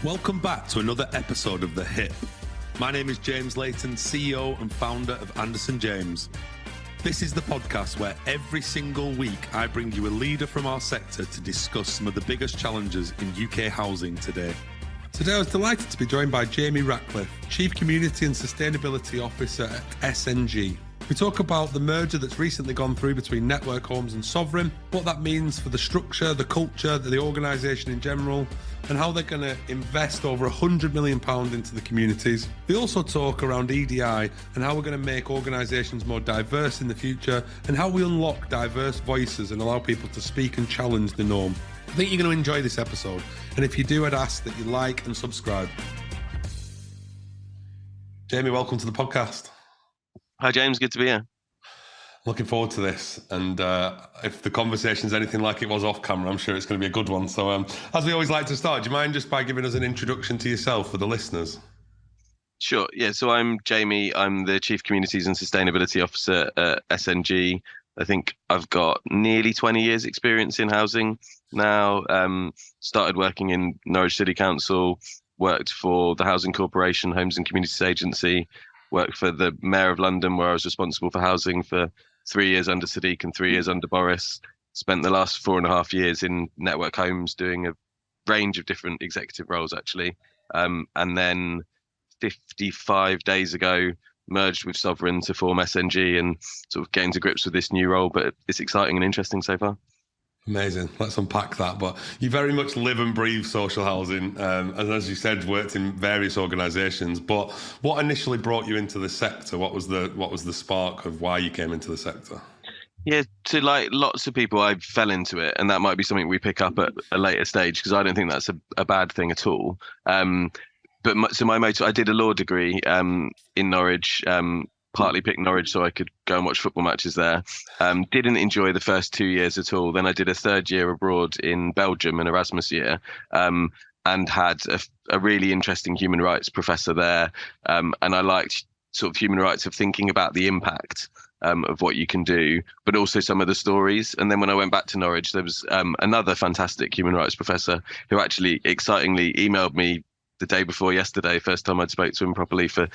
Welcome back to another episode of The Hit. My name is James Layton, CEO and founder of Anderson James. This is the podcast where every single week I bring you a leader from our sector to discuss some of the biggest challenges in UK housing today. Today I was delighted to be joined by Jamie Ratcliff, Chief Community and Sustainability Officer at SNG. We talk about the merger that's recently gone through between Network Homes and Sovereign, what that means for the structure, the culture, the organisation in general, and how they're going to invest over £100 million into the communities. We also talk around EDI and how we're going to make organisations more diverse in the future and how we unlock diverse voices and allow people to speak and challenge the norm. I think you're going to enjoy this episode, and if you do, I'd ask that you like and subscribe. Jamie, welcome to the podcast. Hi, James. Good to be here. Looking forward to this. And if the conversation's anything like it was off camera, I'm sure it's going to be a good one. So as we always like to start, do you mind just by giving us an introduction to yourself for the listeners? Sure. Yeah. So I'm Jamie. I'm the Chief Communities and Sustainability Officer at SNG. I think I've got nearly 20 years experience in housing now. Started working in Norwich City Council, worked for the Housing Corporation, Homes and Communities Agency, worked for the Mayor of London, where I was responsible for housing for 3 years under Sadiq and 3 years under Boris. Spent the last 4.5 years in Network Homes doing a range of different executive roles, actually. And then 55 days ago, merged with Sovereign to form SNG and sort of getting to grips with this new role. But it's exciting and interesting so far. Amazing. Let's unpack that. But you very much live and breathe social housing, and as you said, worked in various organisations. But what initially brought you into the sector? What was the spark of why you came into the sector? Yeah, to like lots of people, I fell into it, and that might be something we pick up at a later stage because I don't think that's a bad thing at all. But my motive, I did a law degree in Norwich. Partly picked Norwich so I could go and watch football matches there. Didn't enjoy the first 2 years at all. Then I did a third year abroad in Belgium, an Erasmus year, and had a really interesting human rights professor there. And I liked sort of human rights of thinking about the impact of what you can do, but also some of the stories. And then when I went back to Norwich, there was another fantastic human rights professor who actually excitingly emailed me the day before yesterday, first time I'd spoke to him properly for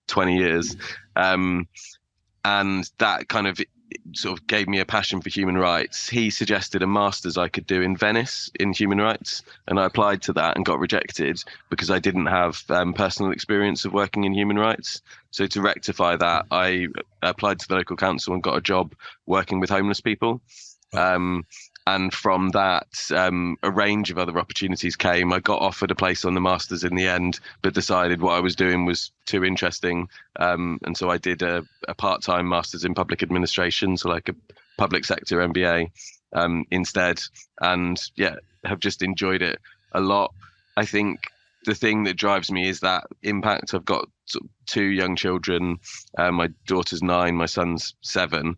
20 years. And that kind of sort of gave me a passion for human rights. He suggested a master's I could do in Venice in human rights, and I applied to that and got rejected because I didn't have personal experience of working in human rights. So to rectify that, I applied to the local council and got a job working with homeless people. And from that, a range of other opportunities came. I got offered a place on the Masters in the end, but decided what I was doing was too interesting. And so I did a part-time Masters in Public Administration, so like a public sector MBA instead. And yeah, have just enjoyed it a lot. I think the thing that drives me is that impact. I've got sort of 2 young children. My daughter's 9, my son's 7.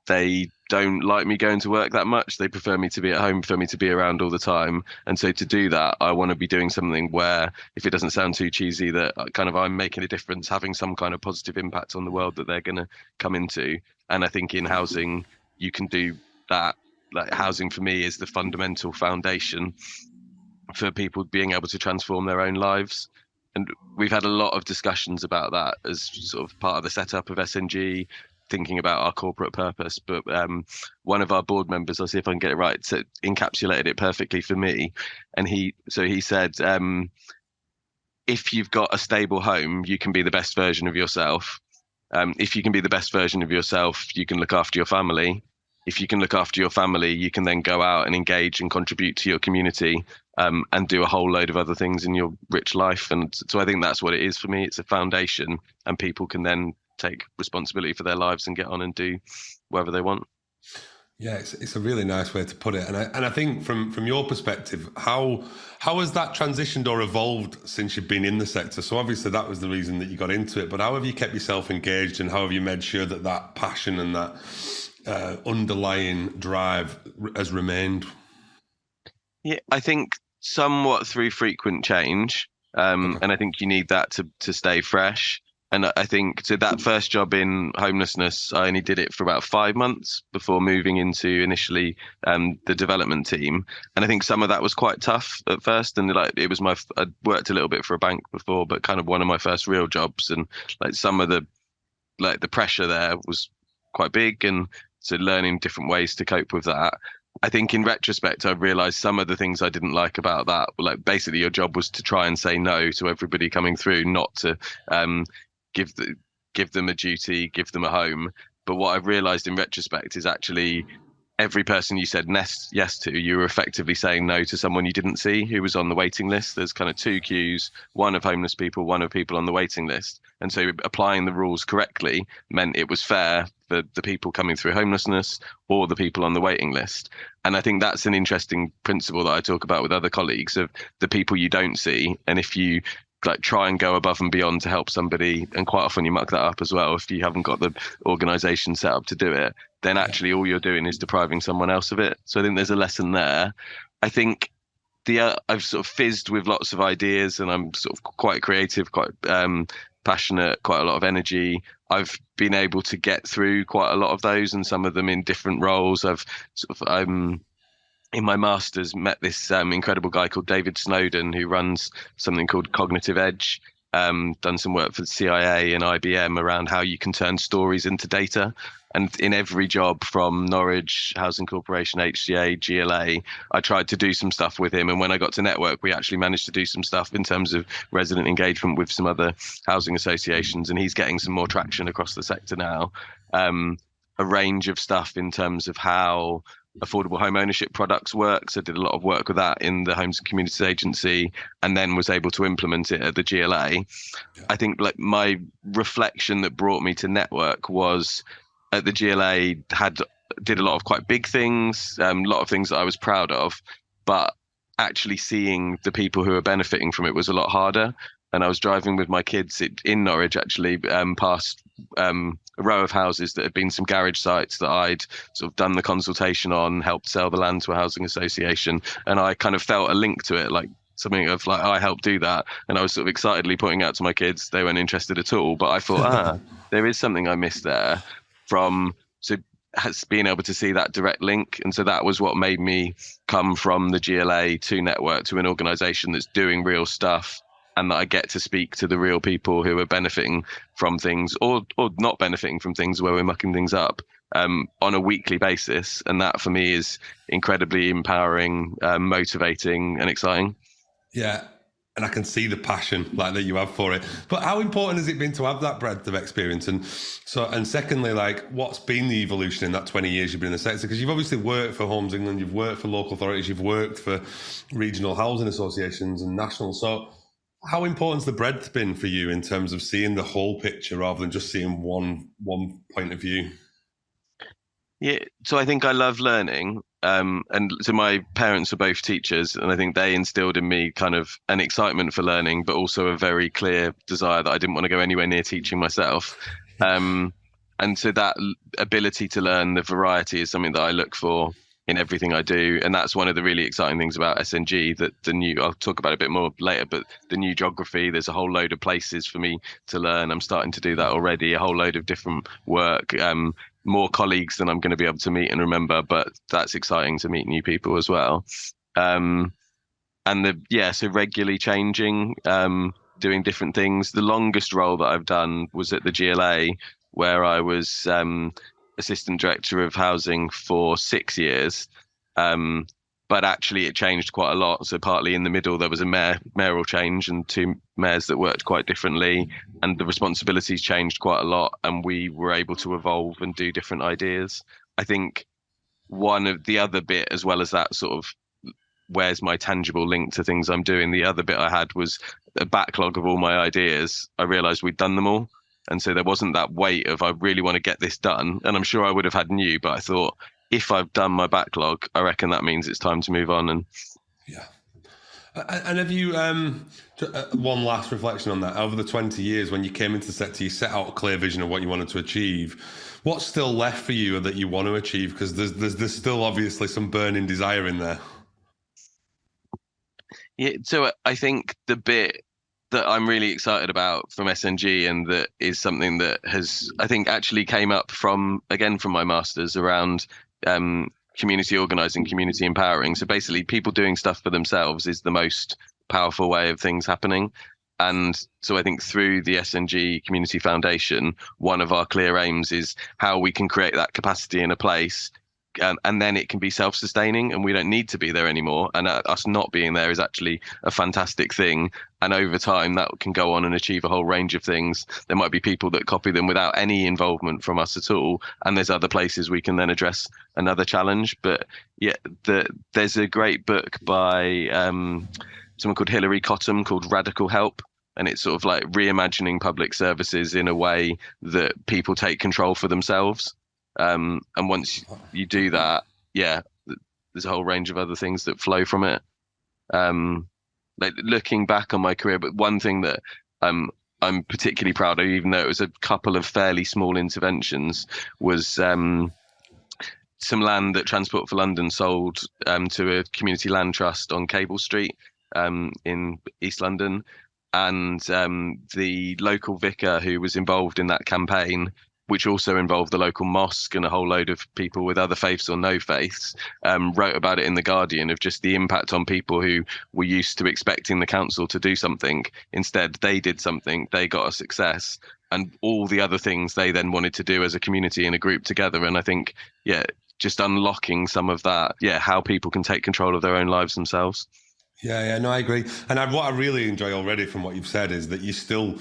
They don't like me going to work that much. They prefer me to be at home, prefer me to be around all the time. And so to do that, I want to be doing something where, if it doesn't sound too cheesy, that kind of I'm making a difference, having some kind of positive impact on the world that they're going to come into. And I think in housing, you can do that. Like housing for me is the fundamental foundation for people being able to transform their own lives. And we've had a lot of discussions about that as sort of part of the setup of SNG, thinking about our corporate purpose. But one of our board members, I'll see if I can get it right, encapsulated it perfectly for me. And he said, if you've got a stable home, you can be the best version of yourself. If you can be the best version of yourself, you can look after your family. If you can look after your family, you can then go out and engage and contribute to your community, and do a whole load of other things in your rich life. And so I think that's what it is for me. It's a foundation, and people can then take responsibility for their lives and get on and do whatever they want. Yeah, it's a really nice way to put it. And I think from your perspective, how has that transitioned or evolved since you've been in the sector? So obviously that was the reason that you got into it, but how have you kept yourself engaged, and how have you made sure that passion and that underlying drive has remained? Yeah, I think somewhat through frequent change. And I think you need that to stay fresh. And I think so that first job in homelessness, I only did it for about 5 months before moving into initially the development team. And I think some of that was quite tough at first. And like it was I'd worked a little bit for a bank before, but kind of one of my first real jobs. And like some of the pressure there was quite big. And so learning different ways to cope with that. I think in retrospect, I've realized some of the things I didn't like about that were like basically your job was to try and say no to everybody coming through, not to give give them a duty, give them a home. But what I've realized in retrospect is actually every person you said yes to, you were effectively saying no to someone you didn't see who was on the waiting list. There's kind of two queues, one of homeless people, one of people on the waiting list. And so applying the rules correctly meant it was fair for the people coming through homelessness or the people on the waiting list. And I think that's an interesting principle that I talk about with other colleagues of the people you don't see. And if you like try and go above and beyond to help somebody, and quite often you muck that up as well if you haven't got the organization set up to do it, then actually all you're doing is depriving someone else of it. So I think there's a lesson there. I think I've sort of fizzed with lots of ideas, and I'm sort of quite creative, quite passionate, quite a lot of energy. I've been able to get through quite a lot of those, and some of them in different roles. I've sort of in my master's met this incredible guy called David Snowden, who runs something called Cognitive Edge. Done some work for the CIA and IBM around how you can turn stories into data. And in every job from Norwich, Housing Corporation, HCA, GLA, I tried to do some stuff with him. And when I got to Network, we actually managed to do some stuff in terms of resident engagement with some other housing associations. And he's getting some more traction across the sector now. A range of stuff in terms of how affordable home ownership products works. I did a lot of work with that in the Homes and Communities Agency, and then was able to implement it at the GLA. I think like my reflection that brought me to Network was at the GLA did a lot of quite big things, a lot of things that I was proud of, but actually seeing the people who are benefiting from it was a lot harder. And I was driving with my kids in Norwich, actually, past a row of houses that had been some garage sites that I'd sort of done the consultation on, helped sell the land to a housing association. And I kind of felt a link to it, like something of like, I helped do that. And I was sort of excitedly pointing out to my kids, they weren't interested at all. But I thought, there is something I missed there from being able to see that direct link. And so that was what made me come from the GLA to Network, to an organisation that's doing real stuff, and that I get to speak to the real people who are benefiting from things or not benefiting from things where we're mucking things up on a weekly basis. And that for me is incredibly empowering, motivating and exciting. Yeah. And I can see the passion like that you have for it. But how important has it been to have that breadth of experience? And secondly, like what's been the evolution in that 20 years you've been in the sector? Because you've obviously worked for Homes England, you've worked for local authorities, you've worked for regional housing associations and national. So how important's the breadth been for you in terms of seeing the whole picture rather than just seeing one point of view? Yeah, so I think I love learning. And so my parents are both teachers, and I think they instilled in me kind of an excitement for learning, but also a very clear desire that I didn't want to go anywhere near teaching myself. And so that ability to learn the variety is something that I look for in everything I do. And that's one of the really exciting things about SNG, that I'll talk about it a bit more later, but the new geography, there's a whole load of places for me to learn. I'm starting to do that already, a whole load of different work, more colleagues than I'm going to be able to meet and remember, but that's exciting to meet new people as well. So regularly changing, doing different things. The longest role that I've done was at the GLA, where I was assistant director of housing for 6 years. But actually it changed quite a lot. So partly in the middle, there was a mayoral change and two mayors that worked quite differently, and the responsibilities changed quite a lot, and we were able to evolve and do different ideas. I think one of the other bit, as well as that sort of where's my tangible link to things I'm doing, the other bit I had was a backlog of all my ideas. I realized we'd done them all. And so there wasn't that weight of, I really want to get this done. And I'm sure I would have had new, but I thought, if I've done my backlog, I reckon that means it's time to move on. And yeah. And have you, one last reflection on that, over the 20 years when you came into the sector, you set out a clear vision of what you wanted to achieve. What's still left for you that you want to achieve? Because there's still obviously some burning desire in there. Yeah, so I think the bit that I'm really excited about from SNG, and that is something that has, I think, actually came up from my masters around community organizing, community empowering. So basically, people doing stuff for themselves is the most powerful way of things happening. And so I think through the SNG Community Foundation, one of our clear aims is how we can create that capacity in a place, and then it can be self-sustaining, and we don't need to be there anymore. And us not being there is actually a fantastic thing. And over time, that can go on and achieve a whole range of things. There might be people that copy them without any involvement from us at all, and there's other places we can then address another challenge. But yeah, there's a great book by someone called Hilary Cottam called Radical Help. And it's sort of like reimagining public services in a way that people take control for themselves. And once you do that, there's a whole range of other things that flow from it. Like looking back on my career, but one thing that I'm particularly proud of, even though it was a couple of fairly small interventions, was some land that Transport for London sold to a community land trust on Cable Street in East London. And the local vicar who was involved in that campaign, which also involved the local mosque and a whole load of people with other faiths or no faiths, wrote about it in The Guardian, of just the impact on people who were used to expecting the council to do something. Instead, they did something, they got a success, and all the other things they then wanted to do as a community and a group together. And I think, just unlocking some of that, how people can take control of their own lives themselves. Yeah, no, I agree. And what I really enjoy already from what you've said is that you still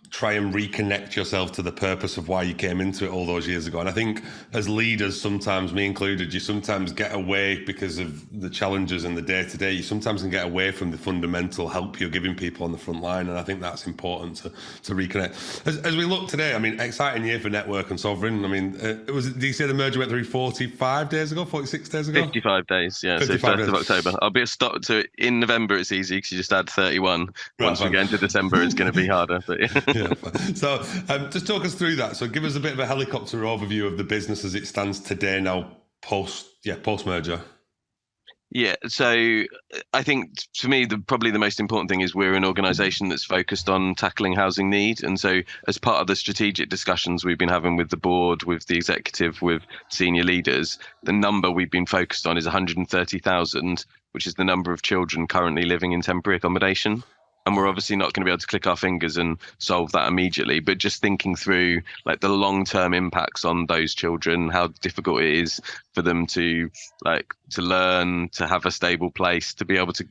try and reconnect yourself to the purpose of why you came into it all those years ago. And I think as leaders, sometimes, me included, you sometimes get away because of the challenges and the day-to-day. You sometimes can get away from the fundamental help you're giving people on the front line. And I think that's important to reconnect. As we look today, I mean, exciting year for Network and Sovereign. I mean, did you say the merger went through 45 days ago, 46 days ago? 55 days, yeah. 55 so 1st days. of October. I'll be a stop. So in November, it's easy because you just add 31. Once we get into December, it's going to be harder. But yeah. So just talk us through that. So give us a bit of a helicopter overview of the business as it stands today now, post-merger. Yeah, so I think for me, probably the most important thing is we're an organisation that's focused on tackling housing need. And so as part of the strategic discussions we've been having with the board, with the executive, with senior leaders, the number we've been focused on is 130,000, which is the number of children currently living in temporary accommodation. And we're obviously not going to be able to click our fingers and solve that immediately, but just thinking through like the long-term impacts on those children, how difficult it is for them to learn, to have a stable place, to be able to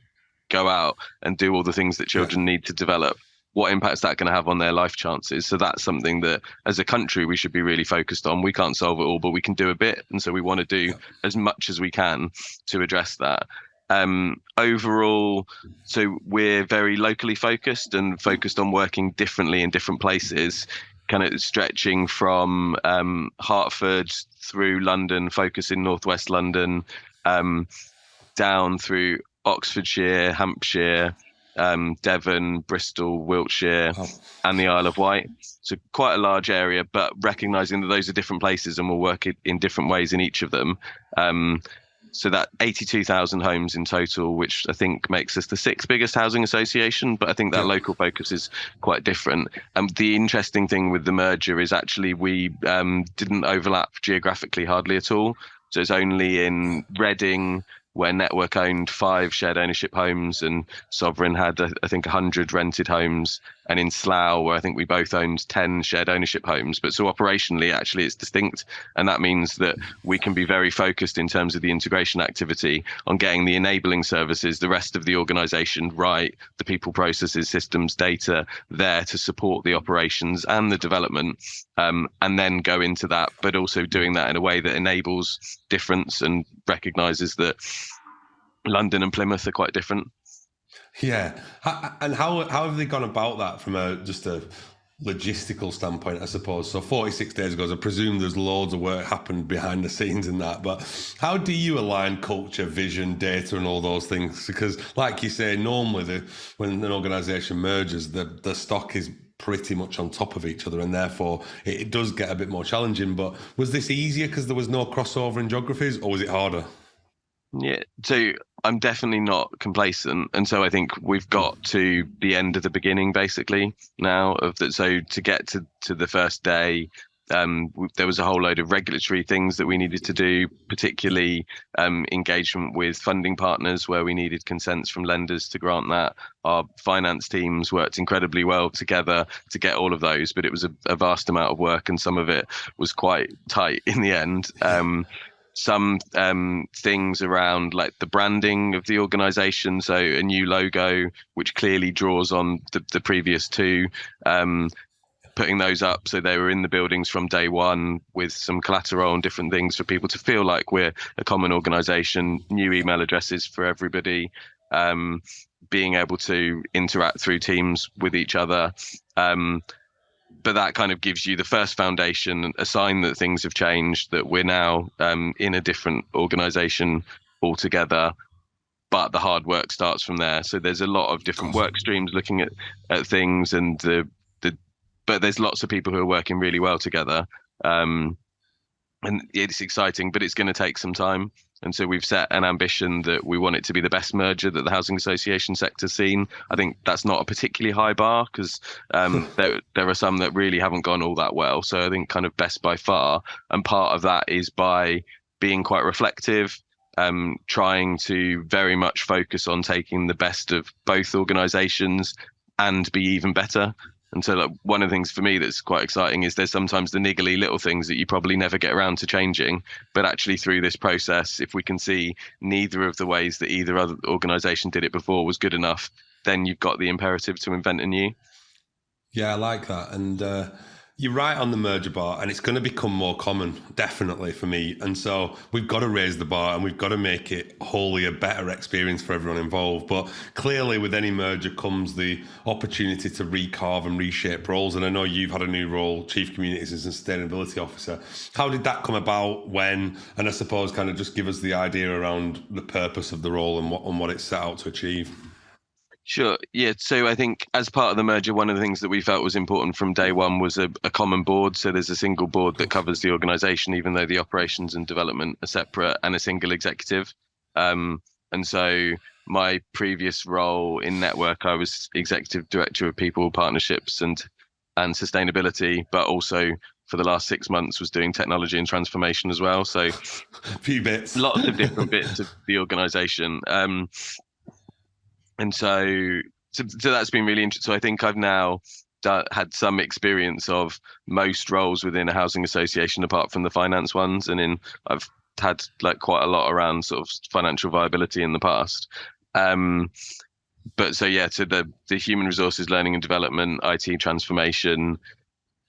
go out and do all the things that children need to develop. What impact is that going to have on their life chances? So that's something that as a country we should be really focused on. We can't solve it all, but we can do a bit. And so we want to do as much as we can to address that. Overall, so we're very locally focused and focused on working differently in different places, kind of stretching from Hertford through London, focus in northwest London, down through Oxfordshire, Hampshire, Devon, Bristol, Wiltshire, and the Isle of Wight. So quite a large area, but recognizing that those are different places and we'll work in different ways in each of them. So that 82,000 homes in total, which I think makes us the 6th biggest housing association, but I think that local focus is quite different. The interesting thing with the merger is actually we didn't overlap geographically hardly at all. So it's only in Reading, where Network owned 5 shared ownership homes and Sovereign had, I think, 100 rented homes, and in Slough, where I think we both owned 10 shared ownership homes. But so operationally, actually, it's distinct. And that means that we can be very focused in terms of the integration activity on getting the enabling services, the rest of the organisation right, the people, processes, systems, data there to support the operations and the development, and then go into that, but also doing that in a way that enables difference and recognises that London and Plymouth are quite different. Yeah. And how have they gone about that from just a logistical standpoint, I suppose? So 46 days ago, I presume there's loads of work happened behind the scenes in that, but how do you align culture, vision, data and all those things? Because like you say, normally when an organisation merges, the stock is pretty much on top of each other, and therefore it does get a bit more challenging. But was this easier because there was no crossover in geographies, or was it harder? Yeah, so I'm definitely not complacent, and so I think we've got to the end of the beginning basically now of that. So to get to the first day, there was a whole load of regulatory things that we needed to do, particularly engagement with funding partners where we needed consents from lenders to grant that. Our finance teams worked incredibly well together to get all of those, but it was a vast amount of work, and some of it was quite tight in the end. Some things around like the branding of the organization, so a new logo which clearly draws on the previous two, putting those up so they were in the buildings from day one with some collateral and different things for people to feel like we're a common organization, new email addresses for everybody, being able to interact through Teams with each other. But that kind of gives you the first foundation, a sign that things have changed, that we're now in a different organization altogether. But the hard work starts from there. So there's a lot of different work streams looking at things, and but there's lots of people who are working really well together. And it's exciting, but it's going to take some time. And so we've set an ambition that we want it to be the best merger that the housing association sector's seen. I think that's not a particularly high bar because there are some that really haven't gone all that well. So I think kind of best by far. And part of that is by being quite reflective, trying to very much focus on taking the best of both organisations and be even better. And so like, one of the things for me that's quite exciting is there's sometimes the niggly little things that you probably never get around to changing. But actually through this process, if we can see neither of the ways that either other organisation did it before was good enough, then you've got the imperative to invent anew. Yeah, I like that. And you're right on the merger bar, and it's going to become more common, definitely, for me. And so we've got to raise the bar, and we've got to make it wholly a better experience for everyone involved. But clearly with any merger comes the opportunity to recarve and reshape roles. And I know you've had a new role, Chief Communities and Sustainability Officer. How did that come about, when, and I suppose kind of just give us the idea around the purpose of the role and what it's set out to achieve? Sure. Yeah. So I think as part of the merger, one of the things that we felt was important from day one was a common board. So there's a single board that covers the organisation, even though the operations and development are separate, and a single executive. And so my previous role in Network, I was executive director of people, partnerships and sustainability, but also for the last 6 months was doing technology and transformation as well. So a few bits, lots of different bits of the organisation. And so that's been really interesting. So I think I've now had some experience of most roles within a housing association, apart from the finance ones. And I've had like quite a lot around sort of financial viability in the past. But so, yeah, so the human resources, learning and development, IT transformation,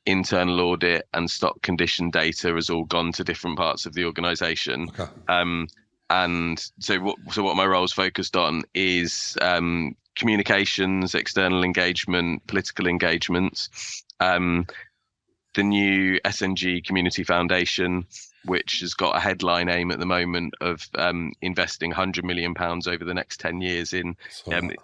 internal audit and stock condition data has all gone to different parts of the organisation. Okay. And so what my role is focused on is communications, external engagement, political engagements, the new SNG Community Foundation, which has got a headline aim at the moment of investing £100 million over the next 10 years in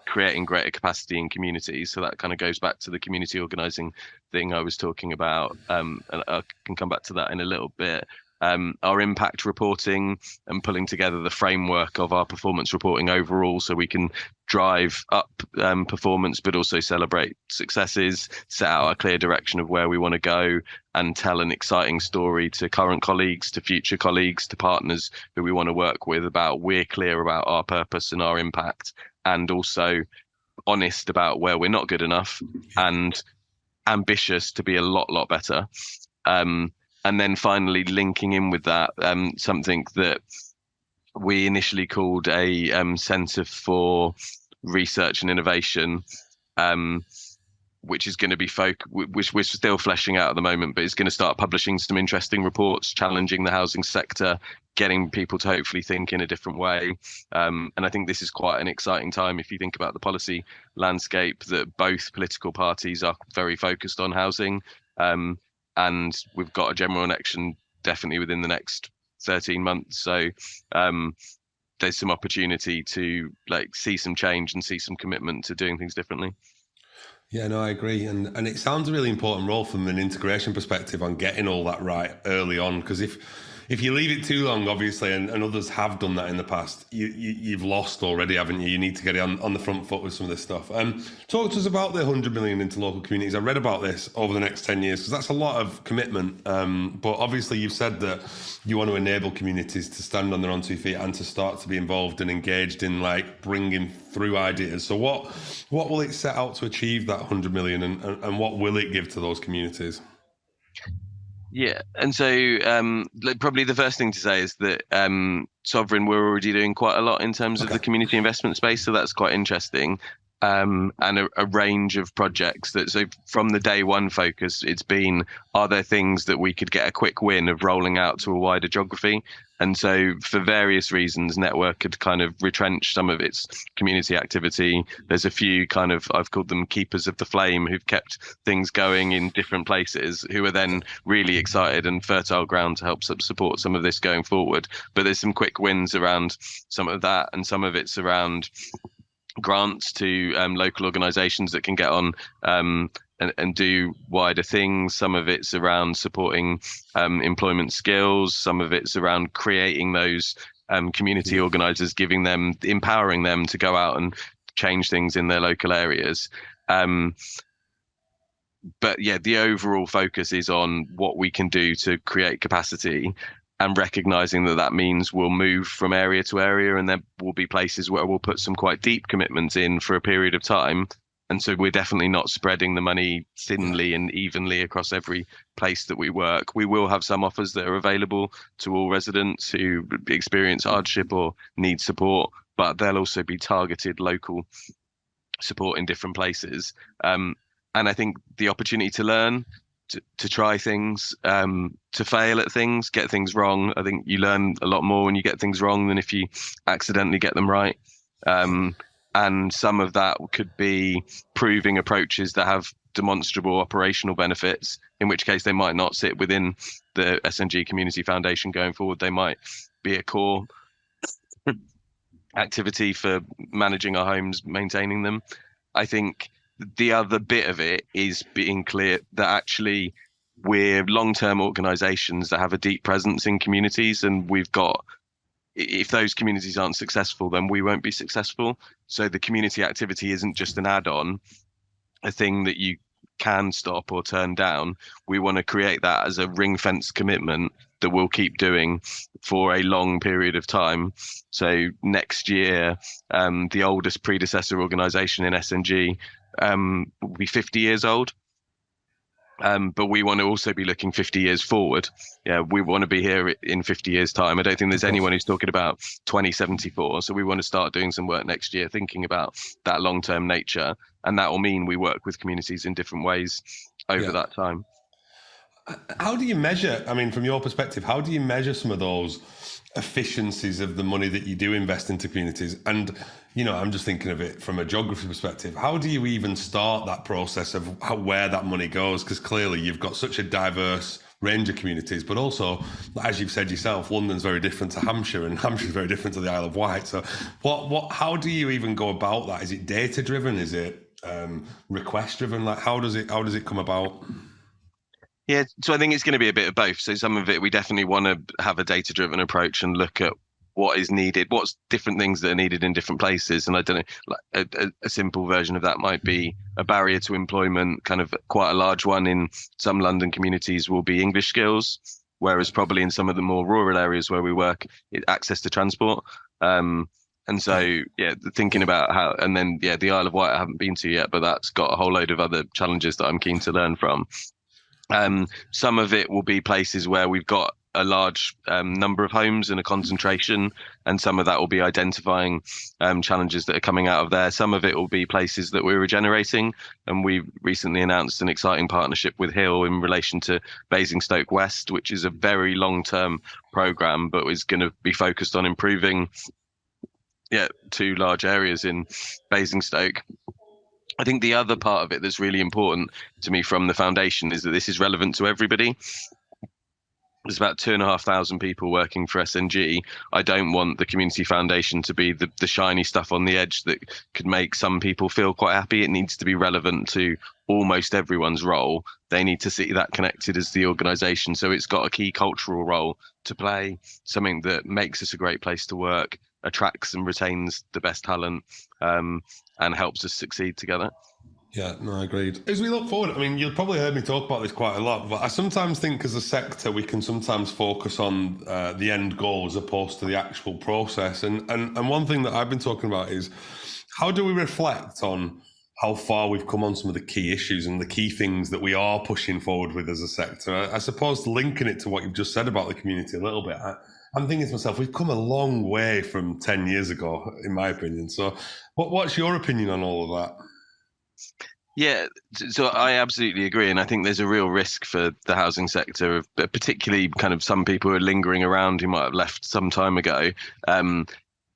creating greater capacity in communities. So that kind of goes back to the community organising thing I was talking about. And I can come back to that in a little bit. Our impact reporting and pulling together the framework of our performance reporting overall, so we can drive up performance, but also celebrate successes, set out a clear direction of where we want to go, and tell an exciting story to current colleagues, to future colleagues, to partners who we want to work with about we're clear about our purpose and our impact, and also honest about where we're not good enough and ambitious to be a lot better. And then finally linking in with that, something that we initially called a Centre for Research and Innovation, which is going to be which we're still fleshing out at the moment, but it's going to start publishing some interesting reports, challenging the housing sector, getting people to hopefully think in a different way. And I think this is quite an exciting time if you think about the policy landscape, that both political parties are very focused on housing. And we've got a general election definitely within the next 13 months. So there's some opportunity to like see some change and see some commitment to doing things differently. Yeah, no, I agree. And it sounds a really important role from an integration perspective on getting all that right early on. Because if if you leave it too long, obviously, and others have done that in the past, you've lost already, haven't you? You need to get it on the front foot with some of this stuff. Talk to us about the 100 million into local communities. I read about this over the next 10 years because that's a lot of commitment. But obviously, you've said that you want to enable communities to stand on their own 2 feet and to start to be involved and engaged in like bringing through ideas. So what will it set out to achieve that 100 million, and what will it give to those communities? Yeah, and so like probably the first thing to say is that Sovereign we're already doing quite a lot in terms of the community investment space, so that's quite interesting. And a range of projects that, so from the day one focus, it's been, are there things that we could get a quick win of rolling out to a wider geography? And so for various reasons, Network had kind of retrenched some of its community activity. There's a few kind of, I've called them keepers of the flame, who've kept things going in different places, who are then really excited and fertile ground to help support some of this going forward. But there's some quick wins around some of that, and some of it's around grants to local organisations that can get on and do wider things. Some of it's around supporting employment skills. Some of it's around creating those community organisers, empowering them to go out and change things in their local areas. But yeah, the overall focus is on what we can do to create capacity, and recognizing that means we'll move from area to area, and there will be places where we'll put some quite deep commitments in for a period of time. And so we're definitely not spreading the money thinly and evenly across every place that we work. We will have some offers that are available to all residents who experience hardship or need support, but there'll also be targeted local support in different places. And I think the opportunity to learn, to try things, to fail at things, get things wrong. I think you learn a lot more when you get things wrong than if you accidentally get them right. And some of that could be proving approaches that have demonstrable operational benefits, in which case they might not sit within the SNG Community Foundation going forward. They might be a core activity for managing our homes, maintaining them. I think the other bit of it is being clear that actually we're long-term organisations that have a deep presence in communities, and if those communities aren't successful, then we won't be successful. So the community activity isn't just an add-on, a thing that you can stop or turn down. We want to create that as a ring-fence commitment that we'll keep doing for a long period of time. So next year, the oldest predecessor organisation in SNG will be 50 years old. But we want to also be looking 50 years forward. Yeah, we want to be here in 50 years' time. I don't think there's anyone who's talking about 2074. So we want to start doing some work next year, thinking about that long-term nature. And that will mean we work with communities in different ways over that time. How do you measure, I mean, from your perspective, how do you measure some of those efficiencies of the money that you do invest into communities? And, you know, I'm just thinking of it from a geography perspective. How do you even start that process of where that money goes? Because clearly you've got such a diverse range of communities, but also, as you've said yourself, London's very different to Hampshire, and Hampshire's very different to the Isle of Wight. So how do you even go about that? Is it data driven? Is it request driven? Like, how does it come about? Yeah, so I think it's going to be a bit of both. So some of it, we definitely want to have a data-driven approach and look at what is needed, what's different things that are needed in different places. And I don't know, like a simple version of that might be a barrier to employment. Kind of quite a large one in some London communities will be English skills, whereas probably in some of the more rural areas where we work, access to transport. And so, yeah, thinking about how, and then, yeah, the Isle of Wight I haven't been to yet, but that's got a whole load of other challenges that I'm keen to learn from. Some of it will be places where we've got a large number of homes and a concentration, and some of that will be identifying challenges that are coming out of there. Some of it will be places that we're regenerating, and we recently announced an exciting partnership with Hill in relation to Basingstoke West, which is a very long-term programme, but is going to be focused on improving two large areas in Basingstoke. I think the other part of it that's really important to me from the foundation is that this is relevant to everybody. there's about 2,500 people working for SNG. I don't want the community foundation to be the shiny stuff on the edge that could make some people feel quite happy. It needs to be relevant to almost everyone's role. They need to see that connected as the organisation. So it's got a key cultural role to play, something that makes us a great place to work, attracts and retains the best talent, and helps us succeed together. Yeah, no, agreed. As we look forward, I mean, you've probably heard me talk about this quite a lot, but I sometimes think as a sector, we can sometimes focus on the end goal as opposed to the actual process. And one thing that I've been talking about is how do we reflect on how far we've come on some of the key issues and the key things that we are pushing forward with as a sector? I suppose linking it to what you've just said about the community a little bit, I'm thinking to myself, we've come a long way from 10 years ago, in my opinion. So what's your opinion on all of that? Yeah, so I absolutely agree. And I think there's a real risk for the housing sector, of particularly kind of some people who are lingering around who might have left some time ago,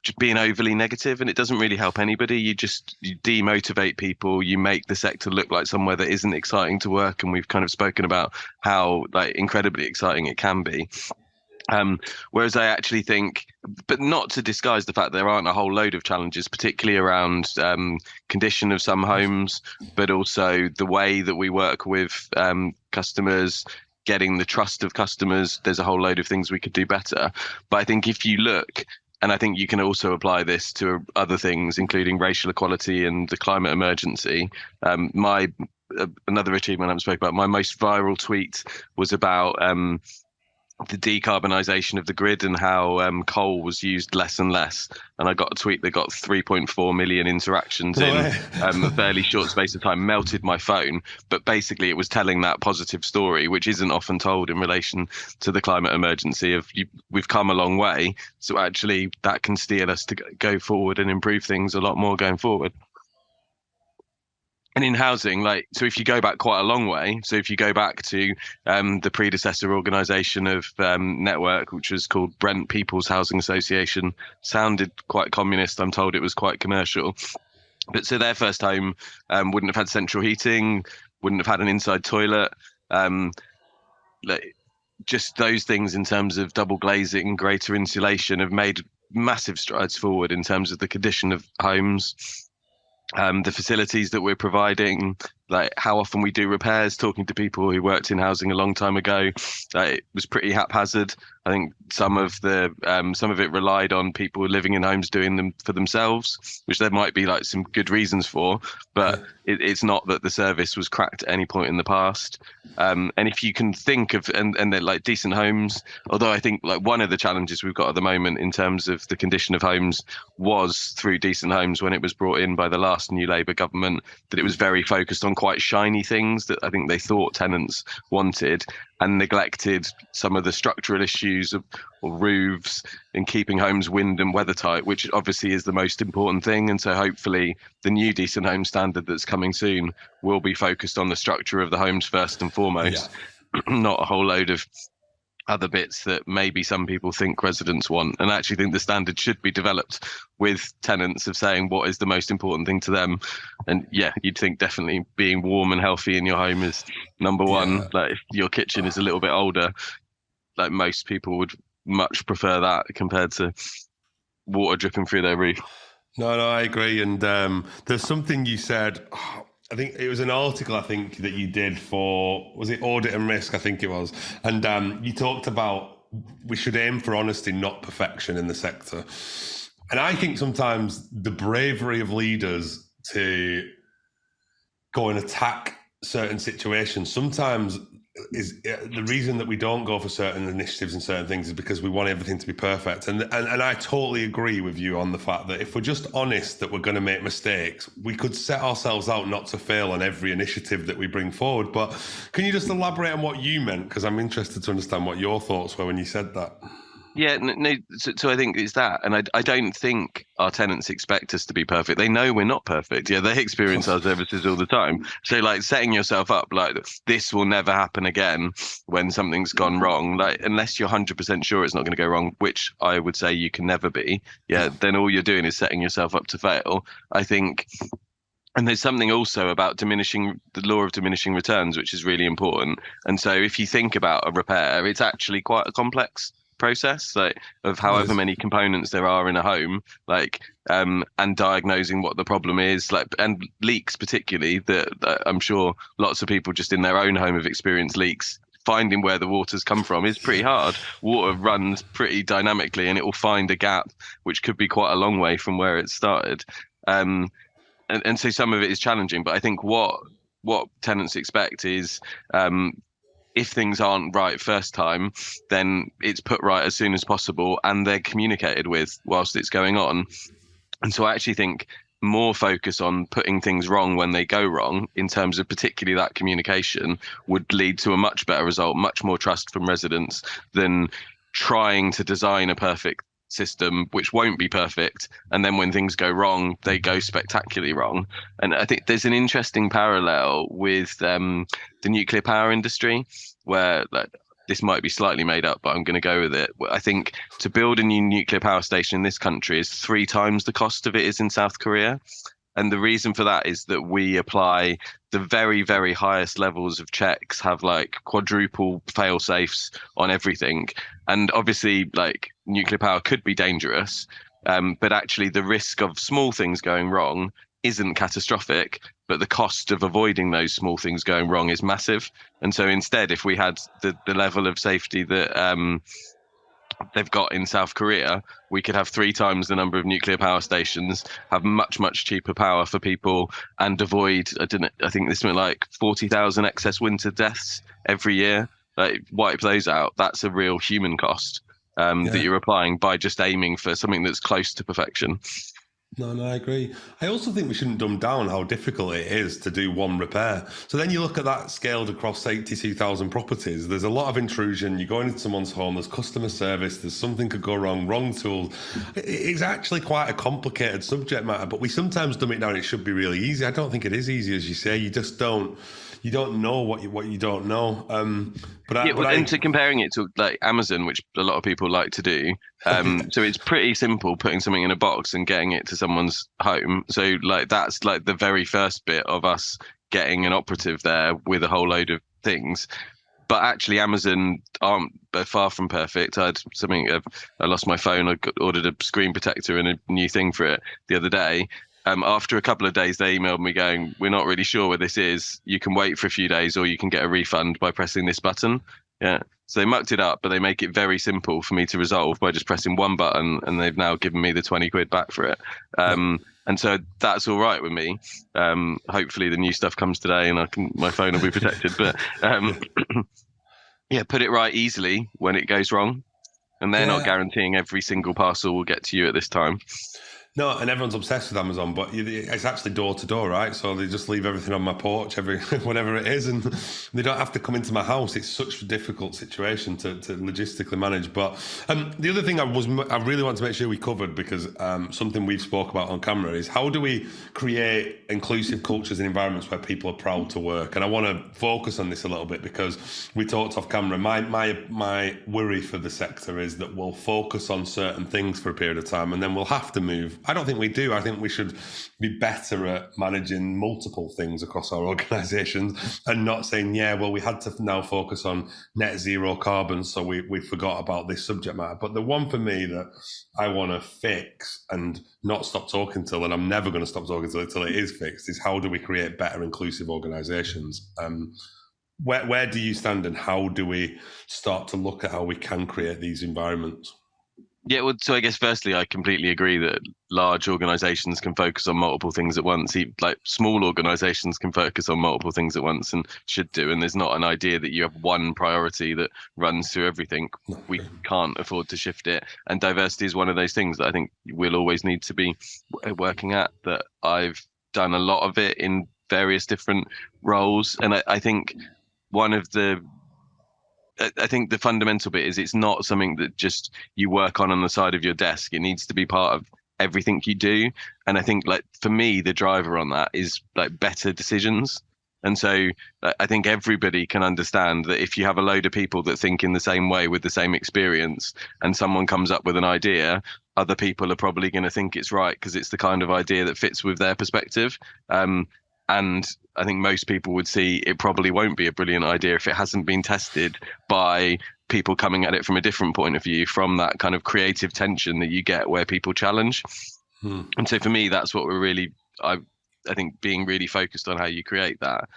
just being overly negative, and it doesn't really help anybody. You demotivate people. You make the sector look like somewhere that isn't exciting to work. And we've kind of spoken about how incredibly exciting it can be. Whereas I actually think, but not to disguise the fact there aren't a whole load of challenges, particularly around condition of some homes, but also the way that we work with customers, getting the trust of customers. There's a whole load of things we could do better. But I think if you look, and I think you can also apply this to other things, including racial equality and the climate emergency. Another achievement I haven't spoken about, my most viral tweet was about the decarbonisation of the grid and how coal was used less and less. And I got a tweet that got 3.4 million interactions in a fairly short space of time, melted my phone. But basically it was telling that positive story, which isn't often told in relation to the climate emergency we've come a long way. So actually that can steer us to go forward and improve things a lot more going forward. And in housing, so if you go back quite a long way, so if you go back to the predecessor organisation of Network, which was called Brent People's Housing Association, sounded quite communist. I'm told it was quite commercial. But so their first home wouldn't have had central heating, wouldn't have had an inside toilet. Just those things in terms of double glazing, greater insulation have made massive strides forward in terms of the condition of homes. The facilities that we're providing, how often we do repairs, talking to people who worked in housing a long time ago, it was pretty haphazard. I think some of it relied on people living in homes doing them for themselves, which there might be some good reasons for, but it's not that the service was cracked at any point in the past. And if you can think of, and they're decent homes, although I think one of the challenges we've got at the moment in terms of the condition of homes was through decent homes when it was brought in by the last new Labour government, that it was very focused on quite shiny things that I think they thought tenants wanted, and neglected some of the structural issues of roofs and keeping homes wind and weather tight, which obviously is the most important thing. And so hopefully the new decent home standard that's coming soon will be focused on the structure of the homes first and foremost, not a whole load of other bits that maybe some people think residents want. And I actually think the standard should be developed with tenants of saying what is the most important thing to them. And you'd think definitely being warm and healthy in your home is number one. If your kitchen is a little bit older, most people would much prefer that compared to water dripping through their roof. No, I agree. And there's something you said, I think it was an article that you did for, was it Audit and Risk? I think it was. And you talked about we should aim for honesty, not perfection in the sector. And I think sometimes the bravery of leaders to go and attack certain situations sometimes is the reason that we don't go for certain initiatives and certain things is because we want everything to be perfect. And I totally agree with you on the fact that if we're just honest that we're going to make mistakes, we could set ourselves out not to fail on every initiative that we bring forward. But can you just elaborate on what you meant? Because I'm interested to understand what your thoughts were when you said that. Yeah, no. So I think it's that, and I don't think our tenants expect us to be perfect. They know we're not perfect. Yeah, they experience our services all the time. So setting yourself up this will never happen again when something's gone wrong. Unless you're 100% sure it's not going to go wrong, which I would say you can never be. Yeah, then all you're doing is setting yourself up to fail. I think And there's something also about the law of diminishing returns, which is really important. And so if you think about a repair, it's actually quite a complex process, like of It however is. many components there are in a home, like and diagnosing what the problem is, like, and leaks particularly, that I'm sure lots of people just in their own home have experienced leaks. Finding where the water's come from is pretty hard. Water runs pretty dynamically, and it will find a gap which could be quite a long way from where it started. Um, and so some of it is challenging. But I think what tenants expect is, if things aren't right first time, then it's put right as soon as possible, and they're communicated with whilst it's going on. And so I actually think more focus on putting things wrong when they go wrong, in terms of particularly that communication, would lead to a much better result, much more trust from residents, than trying to design a perfect system which won't be perfect, and then when things go wrong they go spectacularly wrong. And I think there's an interesting parallel with the nuclear power industry, where, like, this might be slightly made up, but I'm going to go with it. I think to build a new nuclear power station in this country is 3 times the cost of it is in South Korea. And the reason for that is that we apply the very, very highest levels of checks, have like quadruple fail safes on everything. And obviously, like, nuclear power could be dangerous, but actually the risk of small things going wrong isn't catastrophic, but the cost of avoiding those small things going wrong is massive. And so instead, if we had the level of safety that they've got in South Korea, we could have 3 times the number of nuclear power stations, have much, much cheaper power for people, and avoid, I think this meant like 40,000 excess winter deaths every year. Like, wipe those out. That's a real human cost that Yeah. you're applying by just aiming for something that's close to perfection. No, I agree. I also think we shouldn't dumb down how difficult it is to do one repair. So then you look at that scaled across 82,000 properties. There's a lot of intrusion. You're going into someone's home, there's customer service, there's something could go wrong, wrong tools. It's actually quite a complicated subject matter, but we sometimes dumb it down. It should be really easy. I don't think it is easy, as you say. You just don't. You don't know what you don't know. Yeah, well, and to comparing it to like Amazon, which a lot of people like to do. So it's pretty simple putting something in a box and getting it to someone's home. So like that's like the very first bit of us getting an operative there with a whole load of things. But actually, Amazon aren't far from perfect. I lost my phone. Ordered a screen protector and a new thing for it the other day. After a couple of days, they emailed me going, "We're not really sure where this is. You can wait for a few days, or you can get a refund by pressing this button." Yeah. So they mucked it up, but they make it very simple for me to resolve by just pressing one button, and they've now given me the 20 quid back for it. And so that's all right with me. Hopefully the new stuff comes today and my phone will be protected. But yeah, put it right easily when it goes wrong. And they're not Yeah. guaranteeing every single parcel will get to you at this time. No, and everyone's obsessed with Amazon, but it's actually door to door, right? So they just leave everything on my porch, whatever it is, and they don't have to come into my house. It's such a difficult situation to logistically manage. But the other thing I really want to make sure we covered, because something we've spoke about on camera, is how do we create inclusive cultures and environments where people are proud to work? And I want to focus on this a little bit, because we talked off camera. My worry for the sector is that we'll focus on certain things for a period of time, and then we'll have to move. I don't think we do. I think we should be better at managing multiple things across our organisations, and not saying, yeah, well, we had to now focus on net zero carbon, so we forgot about this subject matter. But the one for me that I want to fix and not stop talking till, and I'm never going to stop talking till it is fixed, is how do we create better inclusive organisations? Where do you stand, and how do we start to look at how we can create these environments? Yeah, well, so I guess firstly, I completely agree that large organizations can focus on multiple things at once. Like small organizations can focus on multiple things at once, and should do. And there's not an idea that you have one priority that runs through everything. We can't afford to shift it. And diversity is one of those things that I think we'll always need to be working at. That I've done a lot of it in various different roles. And I think I think the fundamental bit is it's not something that just you work on the side of your desk. It needs to be part of everything you do. And I think, like, for me, the driver on that is like better decisions. And so I think everybody can understand that if you have a load of people that think in the same way with the same experience, and someone comes up with an idea, other people are probably going to think it's right because it's the kind of idea that fits with their perspective. And I think most people would see it probably won't be a brilliant idea if it hasn't been tested by people coming at it from a different point of view, from that kind of creative tension that you get where people challenge. And so for me, that's what we're really, I think, being really focused on how you create that.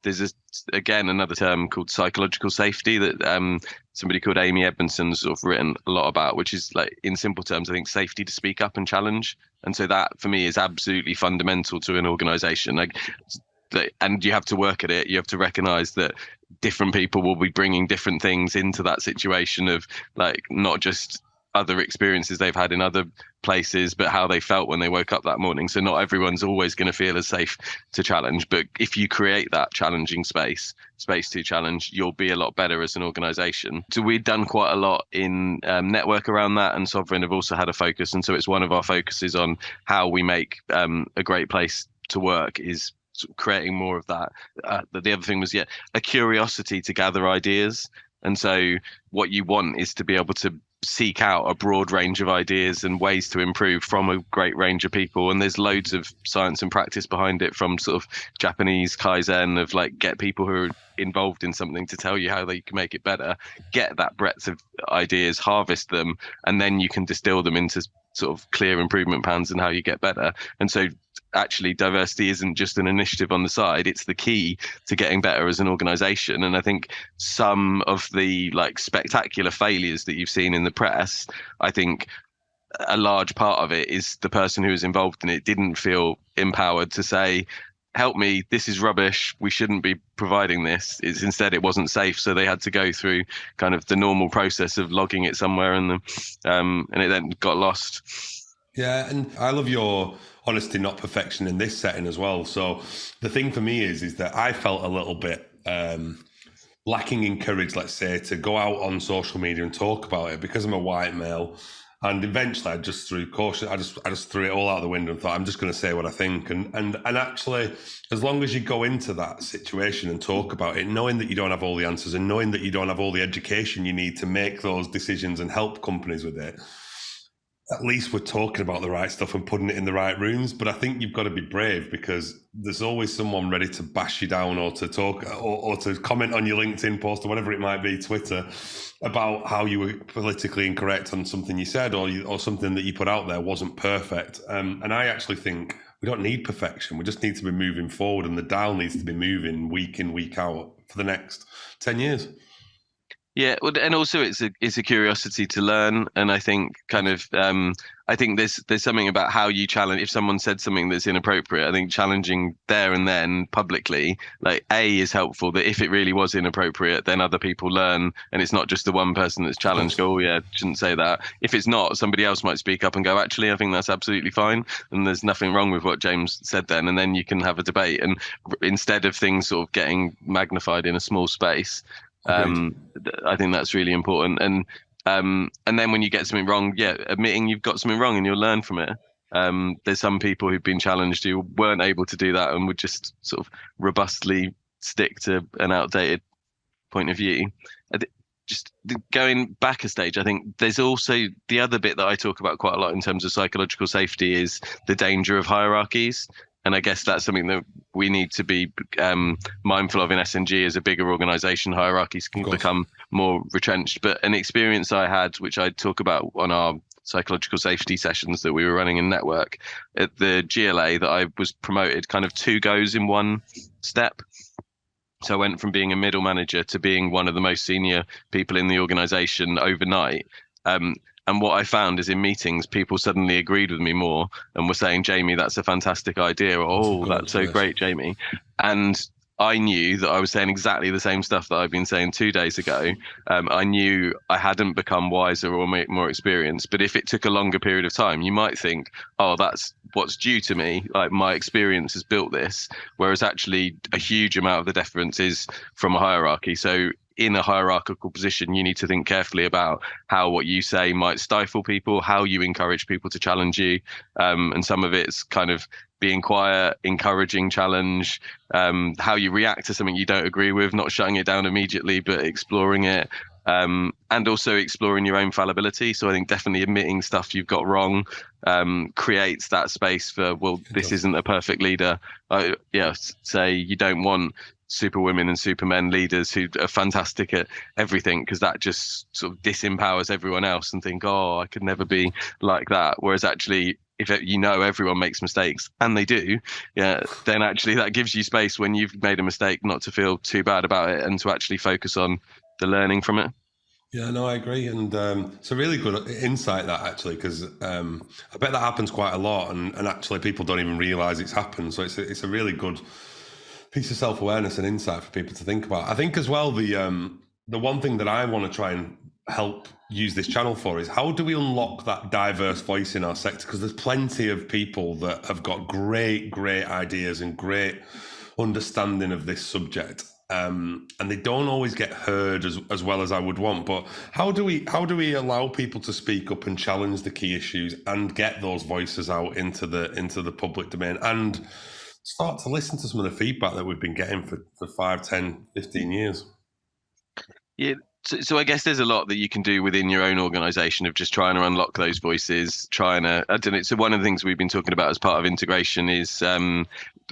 There's again another term called psychological safety that somebody called Amy Edmondson's sort of written a lot about, which is, like, in simple terms, I think, safety to speak up and challenge. And so that for me is absolutely fundamental to an organization. And you have to work at it. You have to recognize that different people will be bringing different things into that situation, of, like, not just other experiences they've had in other places, but how they felt when they woke up that morning. So not everyone's always going to feel as safe to challenge, but if you create that challenging space to challenge, you'll be a lot better as an organization. So we've done quite a lot in network around that, and Sovereign have also had a focus, and so it's one of our focuses on how we make a great place to work, is sort of creating more of that. The other thing was a curiosity to gather ideas. And so what you want is to be able to seek out a broad range of ideas and ways to improve from a great range of people. And there's loads of science and practice behind it, from sort of Japanese Kaizen, of, like, get people who are involved in something to tell you how they can make it better, get that breadth of ideas, harvest them, and then you can distill them into sort of clear improvement plans and how you get better. And so actually diversity isn't just an initiative on the side, it's the key to getting better as an organization. And I think some of the, like, spectacular failures that you've seen in the press, I think a large part of it is the person who was involved in it didn't feel empowered to say, help me, this is rubbish, we shouldn't be providing this. Instead, it wasn't safe, so they had to go through kind of the normal process of logging it somewhere, and it then got lost. Yeah, and I love your honesty, not perfection, in this setting as well. So the thing for me is that I felt a little bit lacking in courage, let's say, to go out on social media and talk about it, because I'm a white male. And eventually I just threw caution. I just threw it all out the window and thought, I'm just going to say what I think. And actually, as long as you go into that situation and talk about it, knowing that you don't have all the answers, and knowing that you don't have all the education you need to make those decisions and help companies with it, at least we're talking about the right stuff and putting it in the right rooms. But I think you've got to be brave, because there's always someone ready to bash you down, or to talk, or to comment on your LinkedIn post, or whatever it might be, Twitter, about how you were politically incorrect on something you said, or something that you put out there wasn't perfect. And I actually think we don't need perfection. We just need to be moving forward, and the dial needs to be moving week in, week out for the next 10 years. Yeah, and also it's a curiosity to learn, and I think I think there's something about how you challenge. If someone said something that's inappropriate, I think challenging there and then publicly, like, is helpful. That if it really was inappropriate, then other people learn, and it's not just the one person that's challenged. Go, oh yeah, shouldn't say that. If it's not, somebody else might speak up and go, actually, I think that's absolutely fine, and there's nothing wrong with what James said then. And then you can have a debate, and instead of things sort of getting magnified in a small space. I think that's really important. And then when you get something wrong, admitting you've got something wrong, and you'll learn from it. There's some people who've been challenged who weren't able to do that and would just sort of robustly stick to an outdated point of view. Just going back a stage, I think there's also the other bit that I talk about quite a lot in terms of psychological safety, is the danger of hierarchies. And I guess that's something that we need to be mindful of in S&G. As a bigger organisation, hierarchies can become more retrenched. But an experience I had, which I talk about on our psychological safety sessions that we were running in Network, at the GLA, that I was promoted kind of 2 goes in one step. So I went from being a middle manager to being one of the most senior people in the organisation overnight. And what I found is, in meetings, people suddenly agreed with me more and were saying, Jamie, that's a fantastic idea. Or, that's so great, Jamie. And I knew that I was saying exactly the same stuff that I've been saying 2 days ago. I knew I hadn't become wiser or more experienced. But if it took a longer period of time, you might think, oh, that's what's due to me. Like, my experience has built this. Whereas actually a huge amount of the deference is from a hierarchy. So in a hierarchical position, you need to think carefully about how what you say might stifle people, how you encourage people to challenge you. And some of it's kind of being quiet, encouraging challenge, how you react to something you don't agree with, not shutting it down immediately, but exploring it. And also exploring your own fallibility. So I think definitely admitting stuff you've got wrong creates that space for, well, this isn't a perfect leader. Say you don't want superwomen and supermen leaders who are fantastic at everything, because that just sort of disempowers everyone else and think, oh, I could never be like that. Whereas actually, if everyone makes mistakes, and they do, then actually that gives you space when you've made a mistake not to feel too bad about it and to actually focus on the learning from it. Yeah, no, I agree. And it's a really good insight, that, actually, because I bet that happens quite a lot, and actually people don't even realise it's happened. So it's a really good piece of self-awareness and insight for people to think about. I think as well, the one thing that I want to try and help use this channel for is, how do we unlock that diverse voice in our sector? Because there's plenty of people that have got great ideas and great understanding of this subject. And they don't always get heard as well as I would want. But how do we allow people to speak up and challenge the key issues and get those voices out into the public domain, and start to listen to some of the feedback that we've been getting for 5, 10, 15 years? Yeah. So I guess there's a lot that you can do within your own organisation of just trying to unlock those voices, I don't know. So one of the things we've been talking about as part of integration is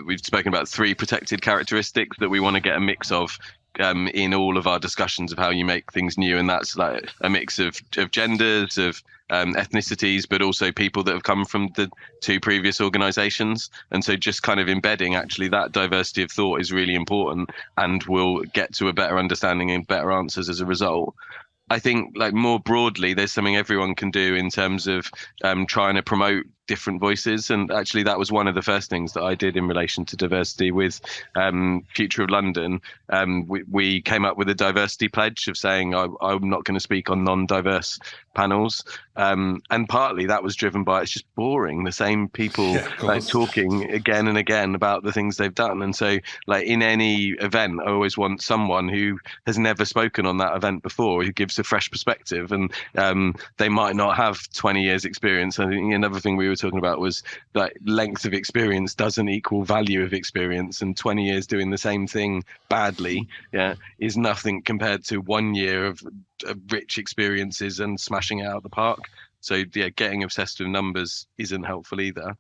we've spoken about 3 protected characteristics that we want to get a mix of in all of our discussions of how you make things new. And that's like a mix of genders, of ethnicities, but also people that have come from the 2 previous organizations. And so just kind of embedding actually that diversity of thought is really important, and we'll get to a better understanding and better answers as a result. I think, like, more broadly, there's something everyone can do in terms of trying to promote different voices. And actually, that was one of the first things that I did in relation to diversity with Future of London. We came up with a diversity pledge of saying I'm not going to speak on non-diverse panels. And partly that was driven by, it's just boring, the same people talking again and again about the things they've done. And so, like, in any event, I always want someone who has never spoken on that event before, who gives a fresh perspective. And they might not have 20 years experience. I think another thing we were talking about was that length of experience doesn't equal value of experience, and 20 years doing the same thing badly is nothing compared to 1 year of rich experiences and smashing it out of the park. So getting obsessed with numbers isn't helpful either.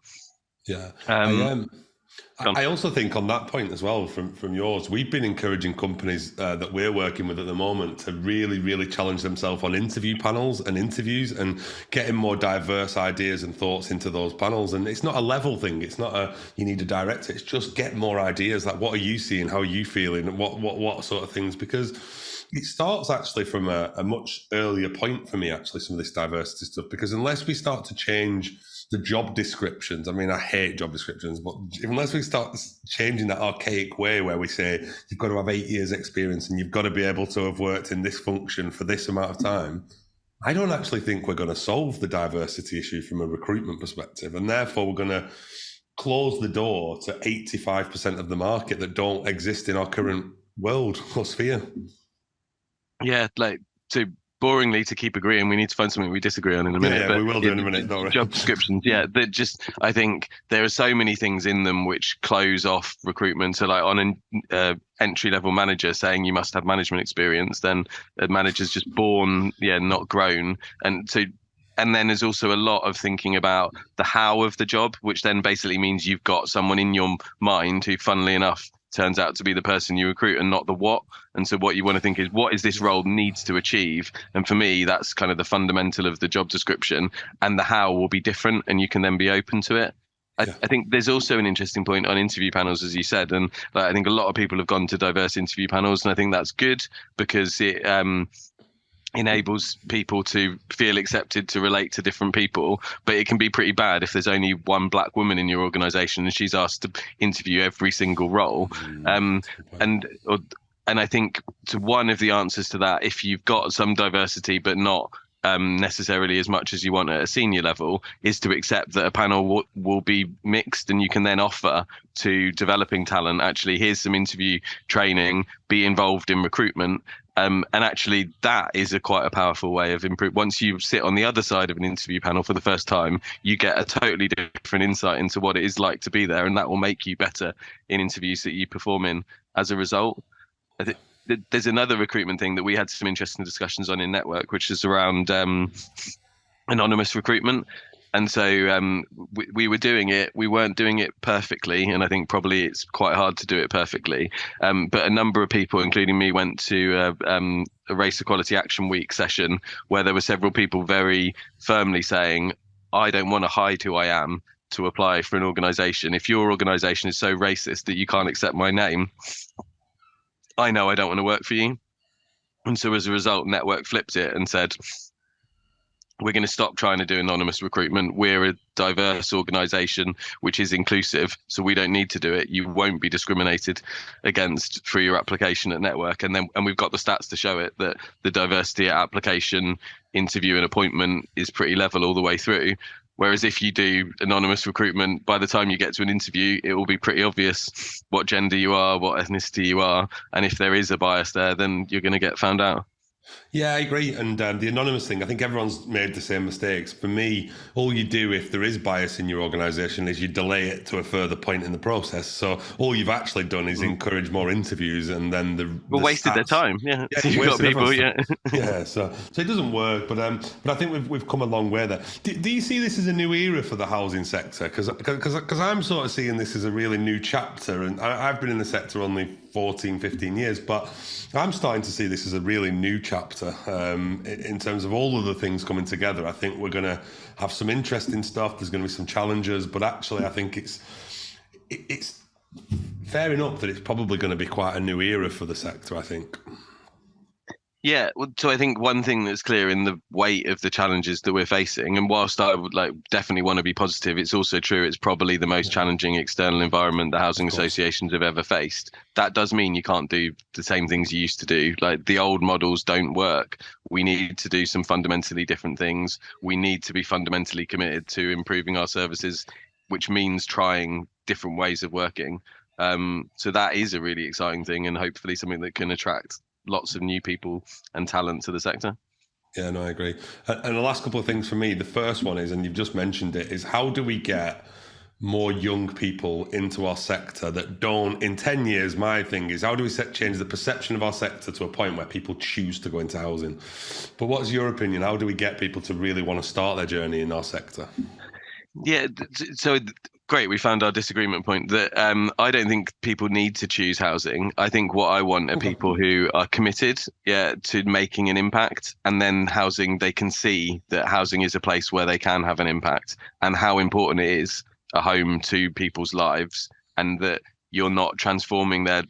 I also think on that point as well, from yours, we've been encouraging companies that we're working with at the moment to really challenge themselves on interview panels and interviews, and getting more diverse ideas and thoughts into those panels. And it's not a level thing. It's not you need a director. It's just get more ideas. Like, what are you seeing? How are you feeling? And what sort of things? Because it starts actually from a much earlier point for me, actually, some of this diversity stuff. Because unless we start to change the job descriptions, I mean, I hate job descriptions, but unless we start changing that archaic way where we say you've got to have 8 years experience and you've got to be able to have worked in this function for this amount of time, I don't actually think we're going to solve the diversity issue from a recruitment perspective. And therefore, we're going to close the door to 85% of the market that don't exist in our current world or sphere. Yeah, like, to boringly to keep agreeing, we need to find something we disagree on in a minute. Yeah, but we will do in a minute. Job descriptions, that just, I think there are so many things in them which close off recruitment. So, like, on an entry-level manager saying you must have management experience, then a manager's just born, not grown. And then there's also a lot of thinking about the how of the job, which then basically means you've got someone in your mind who, funnily enough, turns out to be the person you recruit and not the what. And so what you want to think is, what is this role needs to achieve? And for me, that's kind of the fundamental of the job description, and the how will be different, and you can then be open to it. I think there's also an interesting point on interview panels, as you said, and I think a lot of people have gone to diverse interview panels, and I think that's good because it enables people to feel accepted, to relate to different people. But it can be pretty bad if there's only one black woman in your organization and she's asked to interview every single role. And I think one of the answers to that, if you've got some diversity but not necessarily as much as you want at a senior level, is to accept that a panel will be mixed, and you can then offer to developing talent, actually, here's some interview training, be involved in recruitment. And actually, that is quite a powerful way of improving. Once you sit on the other side of an interview panel for the first time, you get a totally different insight into what it is like to be there, and that will make you better in interviews that you perform in as a result. I think there's another recruitment thing that we had some interesting discussions on in Network, which is around anonymous recruitment. And so we were doing it. We weren't doing it perfectly, and I think probably it's quite hard to do it perfectly. But a number of people, including me, went to a Race Equality Action Week session where there were several people very firmly saying, "I don't want to hide who I am to apply for an organisation. If your organisation is so racist that you can't accept my name, I know I don't want to work for you." And so as a result, Network flipped it and said, we're going to stop trying to do anonymous recruitment. We're a diverse organisation which is inclusive, so we don't need to do it. You won't be discriminated against through your application at Network. And we've got the stats to show it, that the diversity at application, interview and appointment is pretty level all the way through. Whereas if you do anonymous recruitment, by the time you get to an interview, it will be pretty obvious what gender you are, what ethnicity you are. And if there is a bias there, then you're going to get found out. Yeah, I agree. And the anonymous thing, I think everyone's made the same mistakes. For me, all you do if there is bias in your organisation is you delay it to a further point in the process. So all you've actually done is encourage more interviews, and then wasted their time. Yeah, you've got people. Yeah, yeah. So it doesn't work. But I think we've come a long way there. Do you see this as a new era for the housing sector? Because I'm sort of seeing this as a really new chapter, and I've been in the sector only 14, 15 years, but I'm starting to see this as a really new chapter in terms of all of the things coming together. I think we're going to have some interesting stuff. There's going to be some challenges, but actually I think it's fair enough that it's probably going to be quite a new era for the sector, I think. Yeah, so I think one thing that's clear in the weight of the challenges that we're facing, and whilst I would definitely want to be positive, it's also true it's probably the most challenging external environment the housing associations have ever faced. That does mean you can't do the same things you used to do. Like, the old models don't work. We need to do some fundamentally different things. We need to be fundamentally committed to improving our services, which means trying different ways of working. So that is a really exciting thing, and hopefully something that can attract lots of new people and talent to the sector. Yeah, no, I agree. And the last couple of things for me, the first one is, and you've just mentioned it, is how do we get more young people into our sector that don't, in 10 years, my thing is, how do we change the perception of our sector to a point where people choose to go into housing? But what's your opinion? How do we get people to really want to start their journey in our sector? Yeah, so great. We found our disagreement point that I don't think people need to choose housing. I think what I want are people who are committed, to making an impact, and then housing, they can see that housing is a place where they can have an impact and how important it is, a home to people's lives, and that you're not transforming their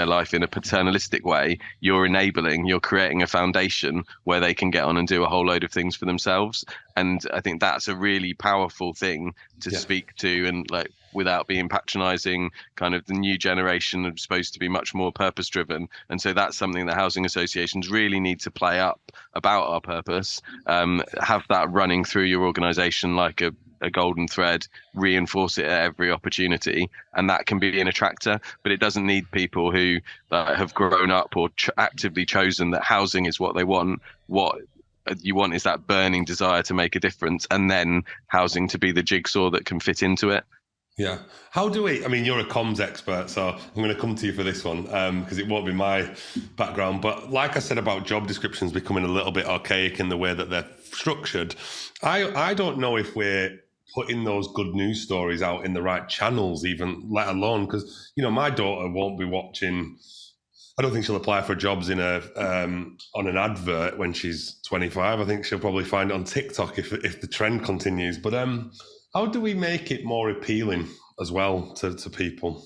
life in a paternalistic way. You're creating a foundation where they can get on and do a whole load of things for themselves. And I think that's a really powerful thing to speak to, and without being patronizing. Kind of the new generation are supposed to be much more purpose driven. And so that's something that housing associations really need to play up about our purpose, have that running through your organization like a golden thread, reinforce it at every opportunity, and that can be an attractor. But it doesn't need people who have grown up or actively chosen that housing is what they want. What you want is that burning desire to make a difference, and then housing to be the jigsaw that can fit into it. Yeah. How do we, I mean, you're a comms expert, so I'm going to come to you for this one because it won't be my background. But like I said about job descriptions becoming a little bit archaic in the way that they're structured, I don't know if we're putting those good news stories out in the right channels, even, let alone, because, my daughter won't be watching, I don't think she'll apply for jobs in on an advert when she's 25. I think she'll probably find it on TikTok if the trend continues. But how do we make it more appealing as well to people?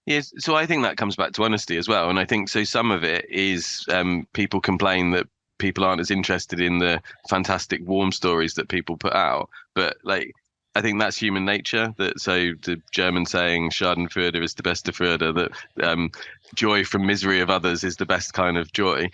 Yes, so I think that comes back to honesty as well. And I think so some of it is people complain that people aren't as interested in the fantastic warm stories that people put out. But I think that's human nature. So the German saying Schadenfreude is the beste Freude, that joy from misery of others is the best kind of joy.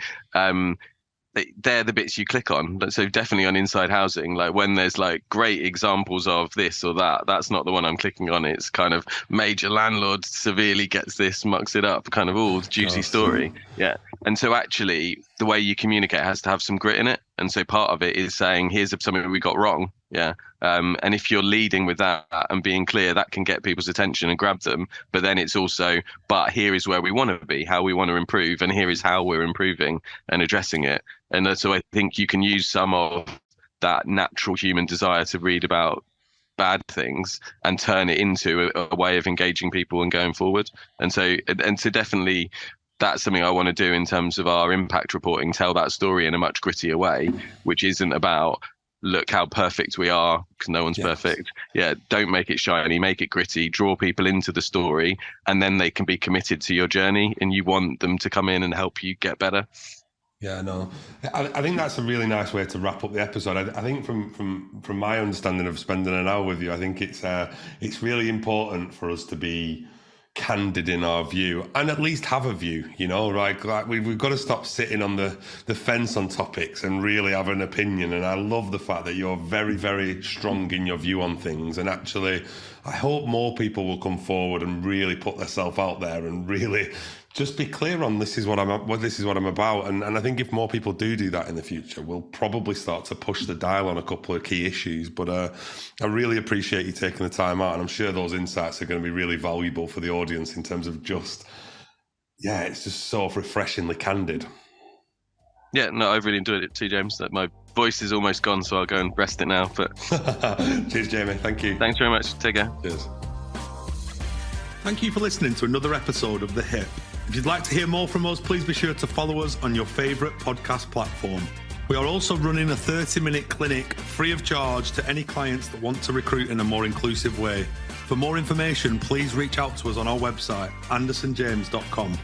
They're the bits you click on. So definitely on Inside Housing, when there's great examples of this or that, that's not the one I'm clicking on. It's kind of major landlord severely gets this, mucks it up, kind of all juicy story. Yeah. And so actually the way you communicate has to have some grit in it. And so part of it is saying, here's something we got wrong. Yeah. And if you're leading with that and being clear, that can get people's attention and grab them. But then it's also, but here is where we want to be, how we want to improve. And here is how we're improving and addressing it. And so I think you can use some of that natural human desire to read about bad things and turn it into a way of engaging people and going forward. And so definitely that's something I want to do in terms of our impact reporting, tell that story in a much grittier way, which isn't about, look how perfect we are, because no one's perfect. Yeah, don't make it shiny, make it gritty, draw people into the story, and then they can be committed to your journey, and you want them to come in and help you get better. Yeah, no, I think that's a really nice way to wrap up the episode. I think from my understanding of spending an hour with you, I think it's really important for us to be candid in our view and at least have a view, you know, right? Like we've got to stop sitting on the fence on topics and really have an opinion. And I love the fact that you're very, very strong in your view on things. And actually, I hope more people will come forward and really put themselves out there and really just be clear on this is what I'm about. And I think if more people do that in the future, we'll probably start to push the dial on a couple of key issues. But I really appreciate you taking the time out, and I'm sure those insights are going to be really valuable for the audience in terms of it's just so refreshingly candid. Yeah, no, I've really enjoyed it too, James. That my voice is almost gone, so I'll go and rest it now. But cheers, Jamie. Thank you. Thanks very much. Take care. Cheers. Thank you for listening to another episode of The Hip. If you'd like to hear more from us, please be sure to follow us on your favourite podcast platform. We are also running a 30-minute clinic free of charge to any clients that want to recruit in a more inclusive way. For more information, please reach out to us on our website, andersonjames.com.